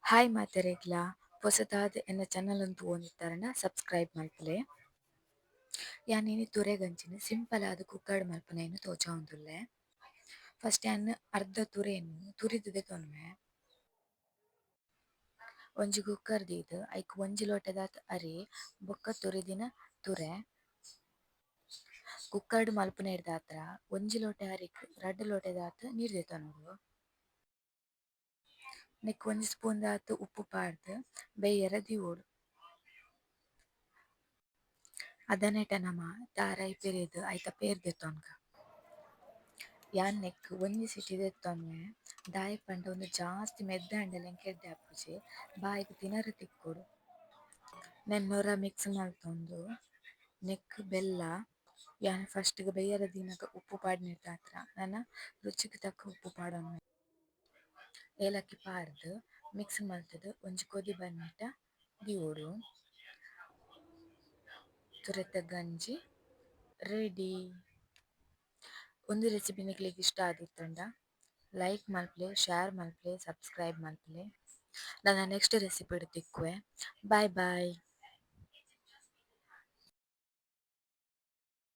Hi ಮಾತೆರೆಗ್ಲ ಹೊಸದಾದ ಎನ್ನ channel ಒಂದು ತೂವೊಂದಿತ್ತಾರನ ಸಬ್ಸ್ಕ್ರೈಬ್ ಮಲ್ಪಲೆ. ಯಾನ್ ತುರೆಗಂಚಿನ ಸಿಂಪಲ್ ಆದ್ ಕುಕ್ಕರ್ಡ್ ಮಲ್ಪನೆಯನ್ನು ತೋಜಾ ಉಂದುಲ್ಲೆ. ಫಸ್ಟ್ ಯಾನ್ ಅರ್ಧ ತುರೆಯನ್ನು ತುರಿದ್ ದೆತೊನ್ವೆ. ಒಂಜಿ ಕುಕ್ಕರ್ ದೀದ್ ಐಕ್ ಒಂಜಿ ಲೋಟದಾದ್ ಅರಿ ಬೊಕ್ಕ ತುರಿದಿನ ತುರೆ ಕುಕ್ಕರ್ಡ್ ಮಲ್ಪುನೆರ್ದಾತ್ರ ಒಂಜಿ ಲೋಟ ಅರಿಗ್ ರಡ್ಡ್ ಲೋಟದಾದ್ ನೀರ್ ದೆತೊನೊಡು. ನೆಕ್ಕ್ ಒಂಜಿ ಸ್ಪೂನ್ ದಾತ್ ಉಪ್ಪು ಪಾಡ್ದ್ ಬೇಯ್ಯರೆ ದಿವೊಡು. ಅದ ನೆಟ ನಮ ದಾರ ಇಪ್ಪೆರಿದ್ ಐತ ಪೇರ್ ದೆತೊನ್ಗ. ಯಾನ್ ನೆಕ್ಕ್ ಒಂಜಿ ಸಿಟಿ ದೆತ್ತೊನ್ವೆ ದಾಯೆ ಪಂಡ ಉಂದು ಜಾಸ್ತಿ ಮೆದ್ದ ಆಂಡಲ ಎಡ್ಡೆ ಆಪುಜಿ ಬಾಯ್ಗ್ ತಿನರೆ ತಿಕ್ಕುಂಡು. ನೆನ್ನೊರ ಮಿಕ್ಸ್ ಮಲ್ತೊಂದು ನೆಕ್ಕ್ ಬೆಲ್ಲ ಯಾನ್ ಫಸ್ಟ್‌ಗ್ ಬೇಯ್ಯರೆ ದಿನಗ ಉಪ್ಪು ಪಾಡ್ನಿರ್ದಾತ್ರ ನನ ರುಚಿಗ್ ತಕ್ಕ ಉಪ್ಪು ಪಾಡೊಂದು. ಏಲಕ್ಕಿ ಪಾಡ್ದ್ ಮಿಕ್ಸ್ ಮಲ್ತುದು ಒಂಜಿ ಕೊದಿ ಬರ್ನಿಟ ದಿವೊಡು. ತುರೆತ ಗಂಜಿ ರೆಡಿ. ಉಂದು ರೆಸಿಪಿ ನಿಕ್ಲೆಗ್ ಇಷ್ಟ ಆದಿತ್ತಂಡ ಲೈಕ್ ಮಲ್ಪಲೆ, ಶೇರ್ ಮಲ್ಪಲೆ, ಸಬ್ಸ್ಕ್ರೈಬ್ ಮಲ್ಪಲೆ. ನನ್ನ ನೆಕ್ಸ್ಟ್ ರೆಸಿಪಿಡ್ ತಿಕ್ಕುವೆ. ಬಾಯ್ ಬಾಯ್.